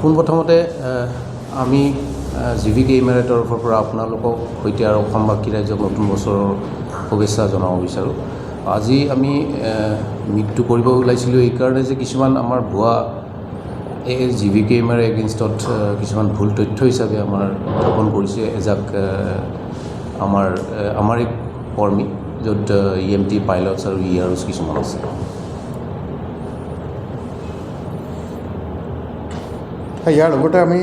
পোনপ্ৰথমতে আমি জিভিকে ইমেৰাৰ তৰফৰ পৰা আপোনালোকক সৈতে আৰু অসমবাসী ৰাইজক নতুন বছৰৰ শুভেচ্ছা জনাব বিচাৰোঁ। আজি আমি মৃত্যু কৰিব ওলাইছিলোঁ এইকাৰণে যে কিছুমান আমাৰ ভুৱা এই জিভিকে ইমেৰাৰ এগেইনষ্টত কিছুমান ভুল তথ্য হিচাপে আমাৰ উত্থাপন কৰিছে এজাক আমাৰ এক কৰ্মী য'ত EMT পাইলটছ আৰু EROs কিছুমান আছে। ইয়াৰ লগতে আমি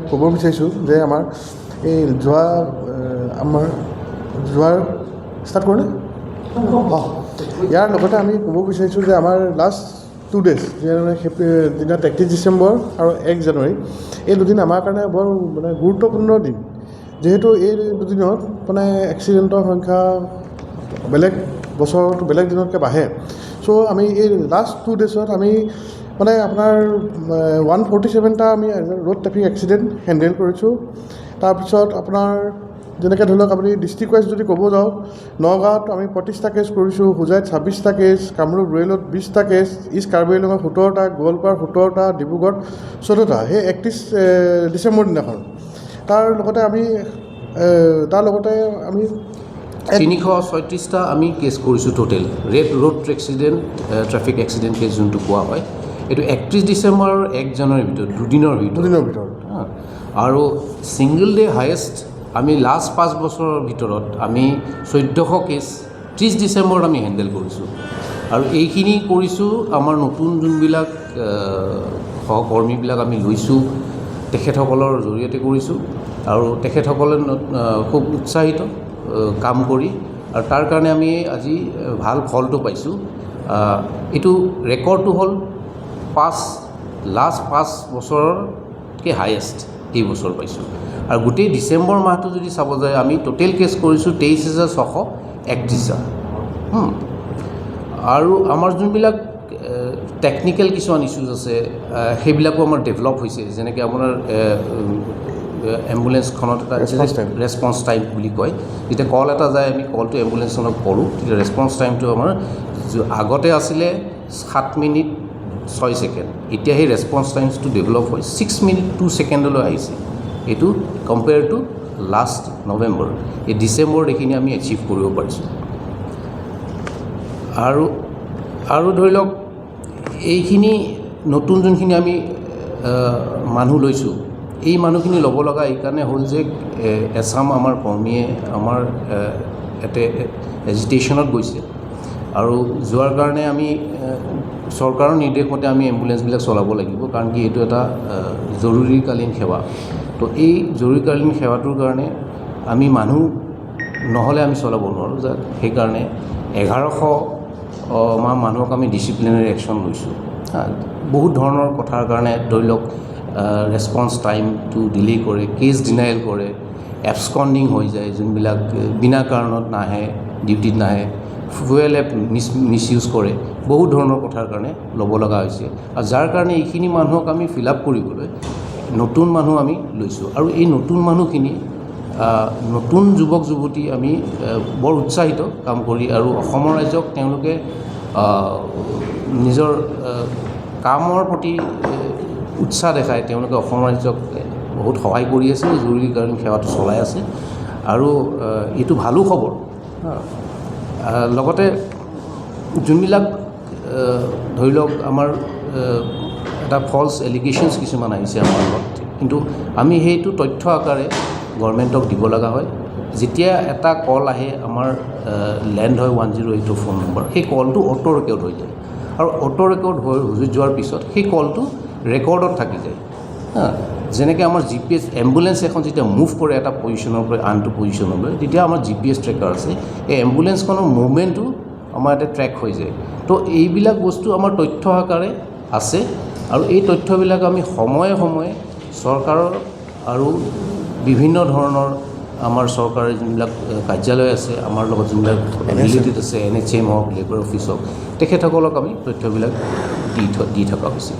ক'ব বিচাৰিছোঁ যে আমাৰ এই ষ্টাৰ্ট কৰোঁনে? ইয়াৰ লগতে আমি ক'ব বিচাৰিছোঁ যে আমাৰ লাষ্ট 2 days যেনে 31 ডিচেম্বৰ আৰু 1 জানুৱাৰী এই দুদিন আমাৰ কাৰণে বৰ গুৰুত্বপূৰ্ণ দিন, যিহেতু এই দুদিনত এক্সিডেণ্টৰ সংখ্যা বেলেগ বছৰত বেলেগ দিনতকৈ বাঢ়ে। চ' আমি এই লাষ্ট 2 daysত আমি আপোনাৰ 147টা আমি ৰোড ট্ৰেফিক এক্সিডেণ্ট হেণ্ডেল কৰিছোঁ। তাৰপিছত আপোনাৰ যেনেকৈ ধৰি লওক আপুনি ডিষ্ট্ৰিক্ট ৱাইজ যদি ক'ব যাওঁ, নগাঁৱত আমি 25টা কেছ কৰিছোঁ, হোজাইত 26টা কেছ, কামৰূপ ৰুৰেলত 20টা কেছ, ইষ্ট কাৰ্বি আংলঙত 17টা, গোৱালপাৰ 17টা, ডিব্ৰুগড়ত 14টা, সেই 31 ডিচেম্বৰ দিনাখন। তাৰ লগতে আমি 336টা আমি কেছ কৰিছোঁ total road traffic accident case যোনটো কোৱা হয়। এইটো 31 ডিচেম্বৰ আৰু 1 জানুৱাৰীৰ ভিতৰত দুদিনৰ ভিতৰত আৰু ছিংগল ডে হায়েষ্ট আমি লাষ্ট 5 বছৰৰ ভিতৰত আমি 1400 কেছ 30 ডিচেম্বৰত আমি হেণ্ডেল কৰিছোঁ। আৰু এইখিনি কৰিছোঁ আমাৰ নতুন যোনবিলাক সহকৰ্মীবিলাক আমি লৈছোঁ তেখেতসকলৰ জৰিয়তে কৰিছোঁ আৰু তেখেতসকলে খুব উৎসাহিত কাম কৰি, আৰু তাৰ কাৰণে আমি আজি ভাল ফলটো পাইছোঁ। এইটো ৰেকৰ্ডটো হ'ল লাষ্ট 5 বছৰতকৈ হায়েষ্ট এই বছৰ পাইছোঁ। আৰু গোটেই ডিচেম্বৰ মাহটো যদি চাব যায় আমি টোটেল কেছ কৰিছোঁ 23,631টা। আৰু আমাৰ যোনবিলাক টেকনিকেল কিছুমান ইছ্যুজ আছে সেইবিলাকো আমাৰ ডেভেলপ হৈছে, যেনেকৈ আপোনাৰ এম্বুলেঞ্চখনত এটা ৰেছপন্স টাইম বুলি কয়। যেতিয়া কল এটা যায় আমি কলটো এম্বুলেঞ্চখনক কৰোঁ, তেতিয়া ৰেছপন্স টাইমটো আমাৰ আগতে আছিলে 7 মিনিট 6 ছেকেণ্ড, এতিয়া সেই ৰেছপন্স টাইমছটো ডেভেলপ হৈ 6 মিনিট 2 ছেকেণ্ডলৈ আহিছে। এইটো কম্পেয়াৰ টু লাষ্ট নৱেম্বৰ, এই ডিচেম্বৰত এইখিনি আমি এচিভ কৰিব পাৰিছোঁ। আৰু ধৰি লওক এইখিনি নতুন যোনখিনি আমি মানুহ লৈছোঁ, এই মানুহখিনি ল'ব লগা এইকাৰণে হ'ল যে এছাম আমাৰ কৰ্মীয়ে আমাৰ এজিটেশ্যনত গৈছে আৰু যোৱাৰ কাৰণে আমি চৰকাৰৰ নিৰ্দেশমতে আমি এম্বুলেঞ্চবিলাক চলাব লাগিব, কাৰণ কি এইটো এটা জৰুৰীকালীন সেৱা। তো এই জৰুৰীকালীন সেৱাটোৰ কাৰণে আমি মানুহ নহ'লে আমি চলাব নোৱাৰোঁ। সেইকাৰণে 1100 মানুহক আমি ডিচিপ্লিনাৰী একশ্যন লৈছোঁ। বহুত ধৰণৰ কথাৰ কাৰণে ধৰি লওক ৰেছপন্স টাইমটো ডিলে কৰে, কেছ ডিনাইল কৰে, এবস্কণ্ডিং হৈ যায়, যোনবিলাক বিনা কাৰণত নাহে, ডিউটিত নাহে, ফুৱেল এপ মিছইউজ কৰে, বহুত ধৰণৰ কথাৰ কাৰণে ল'ব লগা হৈছে। আৰু যাৰ কাৰণে এইখিনি মানুহক আমি ফিল আপ কৰিবলৈ নতুন মানুহ আমি লৈছোঁ। আৰু এই নতুন মানুহখিনি নতুন যুৱক যুৱতী আমি বৰ উৎসাহিত কাম কৰি, আৰু অসমৰ ৰাইজক তেওঁলোকে নিজৰ কামৰ প্ৰতি উৎসাহ দেখাই তেওঁলোকে অসমৰ ৰাইজক বহুত সহায় কৰি আছে, জৰুৰীকালীন সেৱাটো চলাই আছে, আৰু এইটো ভালো খবৰ। লগতে যোনবিলাক ধৰি লওক আমাৰ এটা ফল্ছ এলিগেশ্যনছ কিছুমান আহিছে আমাৰ লগত, কিন্তু আমি সেইটো তথ্য আকাৰে গভৰ্ণমেণ্টক দিব লগা হয়। যেতিয়া এটা কল আহে আমাৰ লেণ্ড হয় 108 ফোন নম্বৰ, সেই কলটো অটো ৰেকৰ্ড হৈ যায়, আৰু অটো ৰেকৰ্ড হৈ যোৱাৰ পিছত সেই কলটো ৰেকৰ্ডত থাকি যায়। যেনেকৈ আমাৰ GPS এম্বুলেঞ্চ এখন যেতিয়া মুভ কৰে এটা পজিশ্যনৰ পৰা আনটো পজিশ্যনলৈ, তেতিয়া আমাৰ GPS ট্ৰেকাৰ আছে, এই এম্বুলেঞ্চখনৰ মুভমেণ্টটো আমাৰ এটা ট্ৰেক হৈ যায়। তো এইবিলাক বস্তু আমাৰ তথ্য আকাৰে আছে, আৰু এই তথ্যবিলাক আমি সময়ে সময়ে চৰকাৰৰ আৰু বিভিন্ন ধৰণৰ আমাৰ চৰকাৰৰ যোনবিলাক কাৰ্যালয় আছে, আমাৰ লগত যোনবিলাক ৰিলেটেড আছে, NHM হওক, লেবাৰ অফিচ হওক, তেখেতসকলক আমি তথ্যবিলাক দি থকা হৈছে।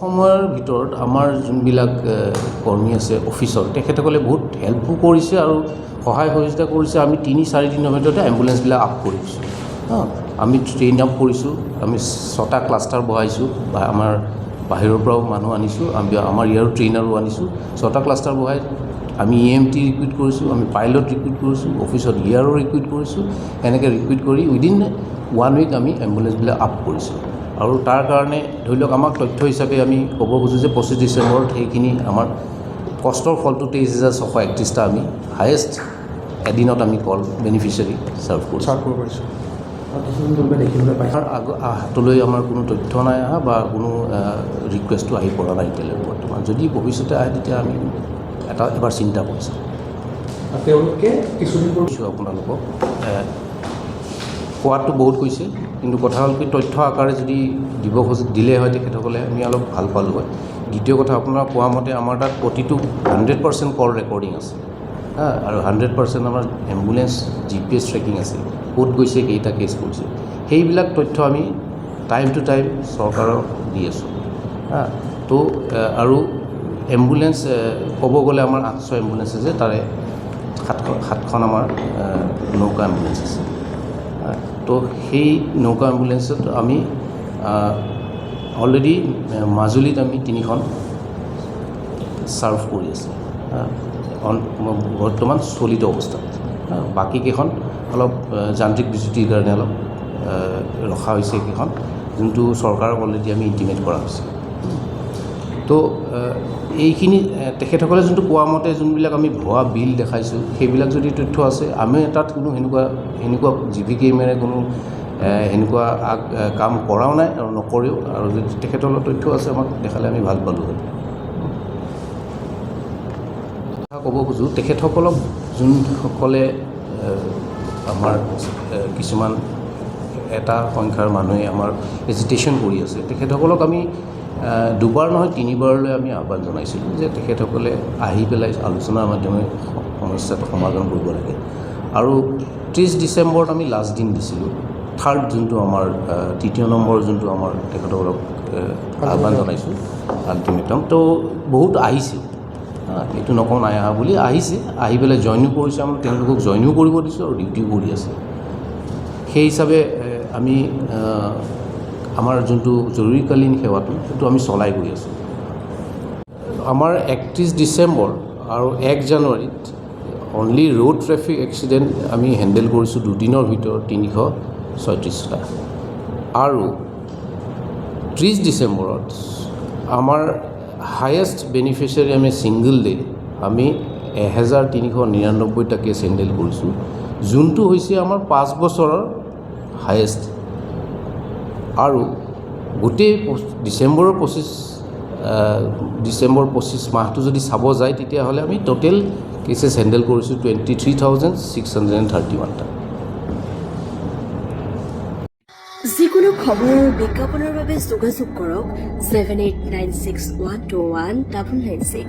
সময়ৰ ভিতৰত আমাৰ যোনবিলাক কৰ্মী আছে অফিচৰ, তেখেতসকলে বহুত হেল্পো কৰিছে আৰু সহায় সহযোগিতা কৰিছে। আমি 3-4 দিনৰ ভিতৰতে এম্বুলেঞ্চবিলাক আপ কৰিছোঁ। আমি ট্ৰেইন আপ কৰিছোঁ, আমি 6টা ক্লাষ্টাৰ বহাইছোঁ, বা আমাৰ বাহিৰৰ পৰাও মানুহ আনিছোঁ, আমাৰ ইয়াৰো ট্ৰেইনাৰো আনিছোঁ। 6টা ক্লাষ্টাৰ বহাই আমি EMT ৰিক্ৰুইট কৰিছোঁ, আমি পাইলট ৰিক্ৰুইট কৰিছোঁ, অফিচত ইয়াৰো ৰিক্ৰুইট কৰিছোঁ। এনেকৈ ৰিক্ৰুইট কৰি উইদিন 1 উইক আমি এম্বুলেঞ্চবিলাক আপ কৰিছোঁ। আৰু তাৰ কাৰণে ধৰি লওক আমাক তথ্য হিচাপে আমি ক'ব খোজোঁ যে 25 ডিচেম্বৰত সেইখিনি আমাৰ কষ্টৰ ফলটো 23,631টা আমি হায়েষ্ট এদিনত আমি কল বেনিফিচিয়াৰী ছাৰ্ভ কৰিছোঁ। চাৰ্ভ কৰিব পাৰিছোঁ। দেখিবলৈ পাইছোঁ হাতলৈ আমাৰ কোনো তথ্য নাই অহা বা কোনো ৰিকুৱেষ্টো আহি পৰা নাই এতিয়ালৈ বৰ্তমান। যদি ভৱিষ্যতে আহে তেতিয়া আমি এবাৰ চিন্তা কৰিছোঁ। তেওঁলোকে কিছুদিন কৈছোঁ আপোনালোকক কোৱাটো বহুত কৈছে, কিন্তু কথা হ'ল কি তথ্য আকাৰে যদি দিলে হয় তেখেতসকলে আমি অলপ ভাল পালোঁ হয়। দ্বিতীয় কথা আপোনাৰ কোৱা মতে আমাৰ তাত প্ৰতিটো 100% কল ৰেকৰ্ডিং আছে আৰু 100% আমাৰ এম্বুলেঞ্চ GPS ট্ৰেকিং আছে, ক'ত গৈছে, কেইটা কেছ কৰিছে, সেইবিলাক তথ্য আমি টাইম টু টাইম চৰকাৰক দি আছোঁ। তো আৰু এম্বুলেঞ্চ ক'ব গ'লে আমাৰ 800 এম্বুলেঞ্চ আছে, তাৰে 7খন আমাৰ নৌকা এম্বুলেঞ্চ আছে। তো সেই নৌকা এম্বুলেঞ্চত আমি অলৰেডি মাজুলীত আমি 3খন ছাৰ্ভ কৰি আছোঁ বৰ্তমান চলিত অৱস্থাত। বাকীকেইখন অলপ যান্ত্ৰিক বিজুতিৰ কাৰণে অলপ ৰখা হৈছে কেইখন, যোনটো চৰকাৰক অলৰেডি আমি ইণ্টিমেট কৰা হৈছে। তো এইখিনি তেখেতসকলে যোনটো কোৱা মতে যোনবিলাক আমি ভুৱা বিল দেখাইছোঁ সেইবিলাক যদি তথ্য আছে, আমি তাত কোনো সেনেকুৱা GVKMৰে কোনো সেনেকুৱা কাম কৰাও নাই আৰু নকৰেও। আৰু যদি তেখেতসকলৰ তথ্য আছে আমাক দেখালে আমি ভাল পালোঁ হয়। ক'ব খোজোঁ তেখেতসকলক যোনসকলে আমাৰ কিছুমান এটা সংখ্যাৰ মানুহে আমাৰ এজিটেশ্যন কৰি আছে, তেখেতসকলক আমি 2বাৰ নহয় 3বাৰলৈ আমি আহ্বান জনাইছিলোঁ যে তেখেতসকলে আহি পেলাই আলোচনাৰ মাধ্যমেৰে সমস্যাটো সমাধান কৰিব লাগে। আৰু 30 ডিচেম্বৰত আমি লাষ্ট দিন দিছিলোঁ, যোনটো আমাৰ 3য় নম্বৰ যোনটো আমাৰ তেখেতসকলক আহ্বান জনাইছোঁ আল্টিমেটাম। তো বহুত আহিছে, এইটো নকওঁ নাই অহা বুলি, আহিছে, আহি পেলাই জইনো কৰিছে। আমাৰ তেওঁলোকক জইনো কৰিব দিছোঁ আৰু ডিউটিও কৰি আছে। সেই হিচাপে আমি আমাৰ যোনটো জৰুৰীকালীন সেৱাটো সেইটো আমি চলাই গৈ আছোঁ। আমাৰ 31 ডিচেম্বৰ আৰু 1 জানুৱাৰীত অনলি ৰোড ট্ৰেফিক এক্সিডেণ্ট আমি হেণ্ডেল কৰিছোঁ 2 দিনৰ ভিতৰত 336টা। আৰু 30 ডিচেম্বৰত আমাৰ হায়েষ্ট বেনিফিচিয়াৰী আমি ছিংগল ডে আমি 1399টা কেছ হেণ্ডেল কৰিছোঁ, যোনটো হৈছে আমাৰ 5 বছৰৰ হায়েষ্ট। আৰু গোটেই ডিচেম্বৰ 25 মাহটো যদি চাব যায় তেতিয়াহ'লে আমি টোটেল কেছেছ হেণ্ডেল কৰিছোঁ 23,631টা। যিকোনো খবৰৰ বিজ্ঞাপনৰ বাবে যোগাযোগ কৰক 7896121996।